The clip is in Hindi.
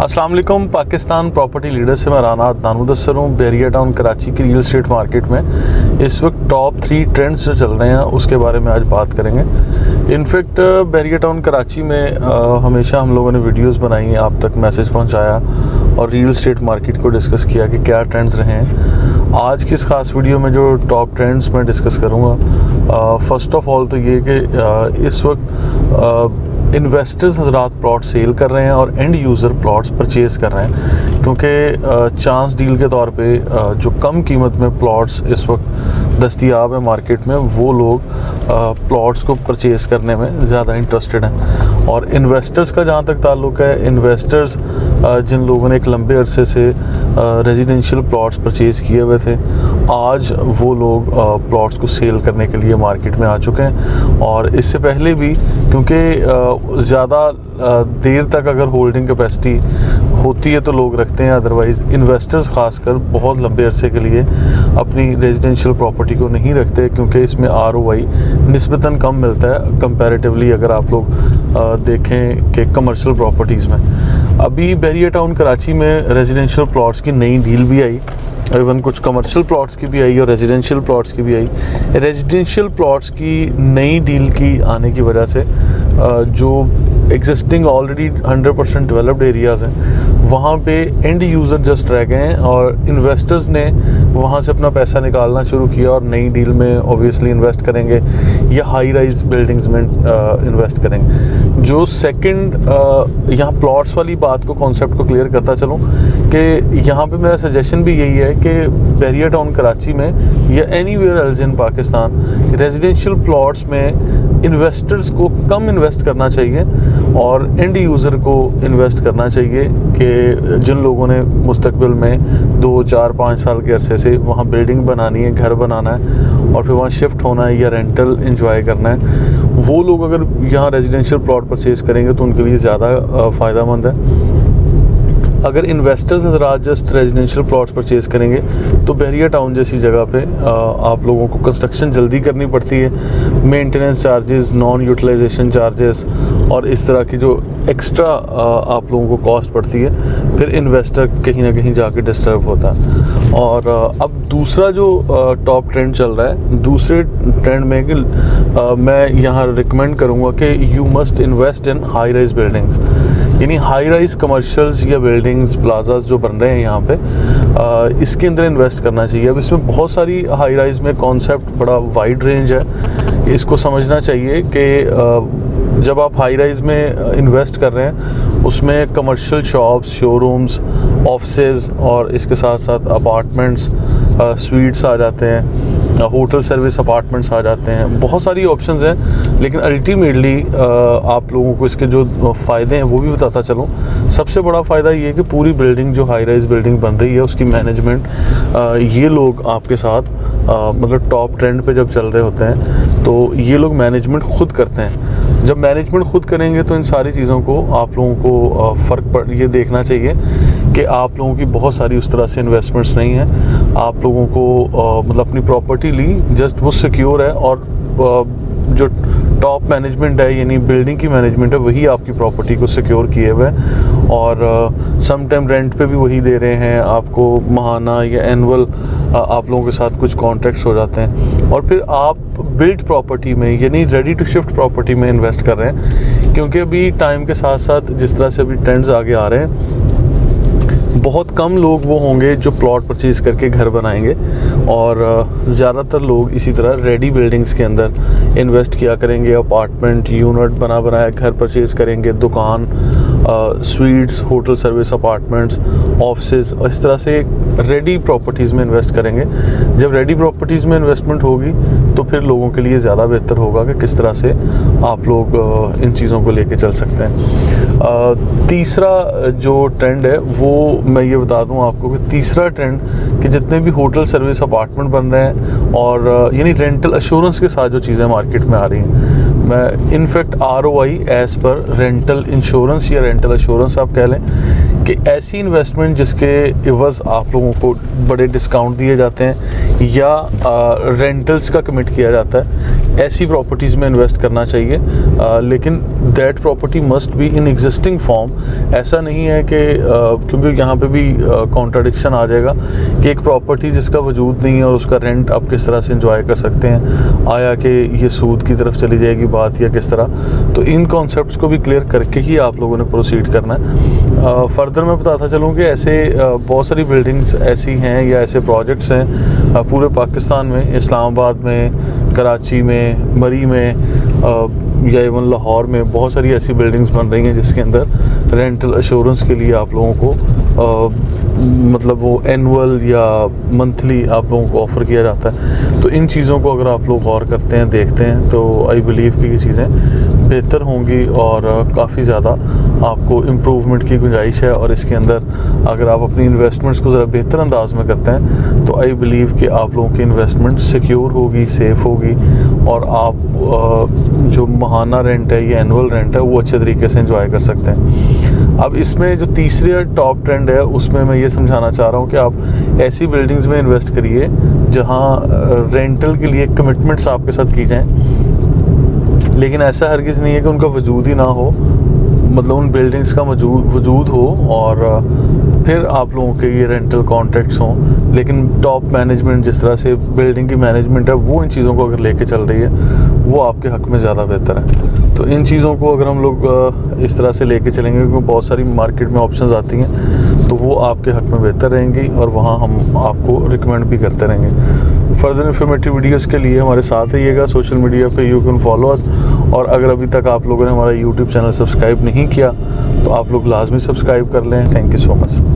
अस्सलाम वालेकुम। पाकिस्तान प्रॉपर्टी लीडर से मैं राना अदनान मुदस्सर हूँ। बैरिया टाउन कराची की रियल एस्टेट मार्केट में इस वक्त टॉप 3 ट्रेंड्स जो चल रहे हैं उसके बारे में आज बात करेंगे। इनफैक्ट बैरिया टाउन कराची में हमेशा हम लोगों ने वीडियोस बनाई हैं, आप तक मैसेज पहुँचाया और रियल एस्टेट मार्केट को डिस्कस किया कि क्या ट्रेंड्स रहे हैं। आज की इस खास वीडियो में जो टॉप ट्रेंड्स मैं डिस्कस करूँगा, फ़र्स्ट ऑफ ऑल तो ये कि इस वक्त इन्वेस्टर्स हजरात प्लॉट सेल कर रहे हैं और एंड यूज़र प्लॉट्स परचेज़ कर रहे हैं, क्योंकि चांस डील के तौर पे जो कम कीमत में प्लॉट्स इस वक्त दस्तयाब है मार्केट में, वो लोग प्लॉट्स को परचेज़ करने में ज़्यादा इंटरेस्टेड हैं। और इन्वेस्टर्स का जहाँ तक ताल्लुक़ है, इन्वेस्टर्स जिन लोगों ने एक लंबे अरसे से रेजिडेंशियल प्लॉट्स परचेज़ किए हुए थे, आज वो लोग प्लॉट्स को सेल करने के लिए मार्केट में आ चुके हैं। और इससे पहले भी, क्योंकि ज़्यादा देर तक अगर होल्डिंग कैपेसिटी होती है तो लोग रखते हैं, अदरवाइज़ इन्वेस्टर्स ख़ासकर बहुत लंबे अरसे के लिए अपनी रेजिडेंशियल प्रॉपर्टी को नहीं रखते, क्योंकि इसमें ROI निस्बतन कम मिलता है कंपैरेटिवली अगर आप लोग देखें कि कमर्शियल प्रॉपर्टीज़ में। अभी बैरिया टाउन कराची में रेजिडेंशियल प्लॉट्स की नई डील भी आई, इवन कुछ कमर्शियल प्लॉट्स की भी आई और रेजिडेंशियल प्लॉट्स की भी आई। रेजिडेंशियल प्लॉट्स की नई डील की आने की वजह से जो एग्जिस्टिंग ऑलरेडी 100% डेवलप्ड एरियाज़ हैं, वहाँ पे एंड यूज़र जस्ट रह गए हैं और इन्वेस्टर्स ने वहाँ से अपना पैसा निकालना शुरू किया और नई डील में ऑब्वियसली इन्वेस्ट करेंगे या हाई राइज बिल्डिंग्स में इन्वेस्ट करेंगे। जो सेकंड यहाँ प्लॉट्स वाली बात को, कॉन्सेप्ट को क्लियर करता चलूँ कि यहाँ पे मेरा सजेशन भी यही है कि बैरिया टाउन कराची में या anywhere else in Pakistan residential plots में इन्वेस्टर्स को कम इन्वेस्ट करना चाहिए और एंड यूज़र को इन्वेस्ट करना चाहिए कि जिन लोगों ने मुस्तकबिल में 2, 4, 5 साल के अरसे से वहाँ बिल्डिंग बनानी है, घर बनाना है और फिर वहाँ शिफ्ट होना है या रेंटल एंजॉय करना है, वो लोग अगर यहाँ रेजिडेंशियल प्लॉट परचेज़ करेंगे तो उनके लिए ज़्यादा फ़ायदेमंद है। अगर इन्वेस्टर्स हज़रात जस्ट रेजिडेंशियल प्लॉट्स परचेज़ करेंगे तो बैरिया टाउन जैसी जगह पे आप लोगों को कंस्ट्रक्शन जल्दी करनी पड़ती है, maintenance charges, non utilisation charges और इस तरह की जो एक्स्ट्रा आप लोगों को कॉस्ट पड़ती है, फिर इन्वेस्टर कहीं ना कहीं जाके डिस्टर्ब होता है। और अब दूसरा जो टॉप ट्रेंड चल रहा है, दूसरे ट्रेंड में कि मैं यहाँ रिकमेंड करूँगा कि you must invest in high rise buildings, यानी हाई राइज कमर्शियल्स या बिल्डिंग्स, प्लाजास जो बन रहे हैं यहाँ पे, इसके अंदर इन्वेस्ट करना चाहिए। अब इसमें बहुत सारी हाई राइज में कॉन्सेप्ट बड़ा वाइड रेंज है, इसको समझना चाहिए कि जब आप हाई राइज में इन्वेस्ट कर रहे हैं उसमें कमर्शियल शॉप्स, शोरूम्स, ऑफिसेज़ और इसके साथ साथ अपार्टमेंट्स, स्वीट्स आ जाते हैं, होटल सर्विस अपार्टमेंट्स आ जाते हैं, बहुत सारी ऑप्शंस हैं। लेकिन अल्टीमेटली आप लोगों को इसके जो फ़ायदे हैं वो भी बताता चलूँ। सबसे बड़ा फ़ायदा ये है कि पूरी बिल्डिंग जो हाई राइज बिल्डिंग बन रही है उसकी मैनेजमेंट ये लोग आपके साथ मतलब टॉप ट्रेंड पे जब चल रहे होते हैं तो ये लोग मैनेजमेंट खुद करते हैं। जब मैनेजमेंट खुद करेंगे तो इन सारी चीज़ों को आप लोगों को फ़र्क ये देखना चाहिए कि आप लोगों की बहुत सारी उस तरह से इन्वेस्टमेंट्स नहीं हैं। आप लोगों को मतलब अपनी प्रॉपर्टी ली, जस्ट वो सिक्योर है और जो टॉप मैनेजमेंट है यानी बिल्डिंग की मैनेजमेंट है वही आपकी प्रॉपर्टी को सिक्योर किए हुए हैं और सम टाइम रेंट पे भी वही दे रहे हैं आपको, महाना या एनुअल आप लोगों के साथ कुछ कॉन्ट्रैक्ट्स हो जाते हैं और फिर आप बिल्ड प्रॉपर्टी में यानी रेडी टू शिफ्ट प्रॉपर्टी में इन्वेस्ट कर रहे हैं। क्योंकि अभी टाइम के साथ साथ जिस तरह से अभी ट्रेंड्स आगे आ रहे हैं, बहुत कम लोग वो होंगे जो प्लॉट परचेज़ करके घर बनाएंगे और ज़्यादातर लोग इसी तरह रेडी बिल्डिंग्स के अंदर इन्वेस्ट किया करेंगे। अपार्टमेंट यूनिट बनाया घर परचेज़ करेंगे, दुकान, sweets, hotel service apartments, offices, इस तरह से रेडी प्रॉपर्टीज़ में इन्वेस्ट करेंगे। जब रेडी प्रॉपर्टीज़ में इन्वेस्टमेंट होगी तो फिर लोगों के लिए ज़्यादा बेहतर होगा कि किस तरह से आप लोग इन चीज़ों को लेके चल सकते हैं। तीसरा जो ट्रेंड है वो मैं ये बता दूं आपको कि तीसरा ट्रेंड कि जितने भी होटल सर्विस अपार्टमेंट बन रहे हैं और यानी रेंटल एश्योरेंस के साथ जो चीज़ें मार्केट में आ रही हैं, मैं in fact ROI as per rental insurance या रेंटल एश्योरेंस आप कह लें, कि ऐसी इन्वेस्टमेंट जिसके इवज़ आप लोगों को बड़े डिस्काउंट दिए जाते हैं या रेंटल्स का कमिट किया जाता है, ऐसी प्रॉपर्टीज़ में इन्वेस्ट करना चाहिए। लेकिन that property must be in existing form. ऐसा नहीं है कि क्योंकि यहाँ पे भी कॉन्ट्राडिक्शन आ जाएगा कि एक प्रॉपर्टी जिसका वजूद नहीं है और उसका रेंट आप किस तरह से इंजॉय कर सकते हैं, आया कि ये सूद की तरफ चली जाएगी बात या किस तरह। तो इन कॉन्सेप्ट्स को भी क्लियर करके ही आप लोगों ने प्रोसीड करना है। फर्दर मैं बताता चलूँ कि ऐसे बहुत सारी बिल्डिंग्स ऐसी हैं या ऐसे प्रोजेक्ट्स हैं पूरे पाकिस्तान में, इस्लामाबाद में, कराची में, मरी में या इवन लाहौर में बहुत सारी ऐसी बिल्डिंग्स बन रही हैं जिसके अंदर रेंटल एश्योरेंस के लिए आप लोगों को मतलब वो एनुअल या मंथली आप लोगों को ऑफ़र किया जाता है। तो इन चीज़ों को अगर आप लोग गौर करते हैं, देखते हैं, तो आई बिलीव कि ये चीज़ें बेहतर होंगी और काफ़ी ज़्यादा आपको इम्प्रूवमेंट की गुंजाइश है। और इसके अंदर अगर आप अपनी इन्वेस्टमेंट्स को ज़रा बेहतर अंदाज में करते हैं तो आई बिलीव कि आप लोगों की इन्वेस्टमेंट सिक्योर होगी, सेफ़ होगी और आप जो माहाना रेंट है या एनुअल रेंट है वो अच्छे तरीके से एंजॉय कर सकते हैं। अब इसमें जो तीसरी टॉप ट्रेंड है उसमें मैं ये समझाना चाह रहा हूँ कि आप ऐसी बिल्डिंग्स में इन्वेस्ट करिए जहाँ रेंटल के लिए कमिटमेंट्स आपके साथ की जाएँ, लेकिन ऐसा हरगिज़ नहीं है कि उनका वजूद ही ना हो, मतलब उन बिल्डिंग्स का वजूद हो और फिर आप लोगों के ये रेंटल कॉन्ट्रैक्ट्स हों, लेकिन टॉप मैनेजमेंट जिस तरह से बिल्डिंग की मैनेजमेंट है वो इन चीज़ों को अगर लेके चल रही है वो आपके हक़ में ज़्यादा बेहतर है। तो इन चीज़ों को अगर हम लोग इस तरह से लेके चलेंगे, क्योंकि बहुत सारी मार्केट में ऑप्शंस आती हैं, तो वो आपके हक़ में बेहतर रहेंगी और वहाँ हम आपको रिकमेंड भी करते रहेंगे। फर्दर इन्फॉर्मेटिव वीडियोस के लिए हमारे साथ रहिएगा। सोशल मीडिया पे यू कैन फॉलो अस, और अगर अभी तक आप लोगों ने हमारा यूट्यूब चैनल सब्सक्राइब नहीं किया तो आप लोग लाजमी सब्सक्राइब कर लें। Thank you so much.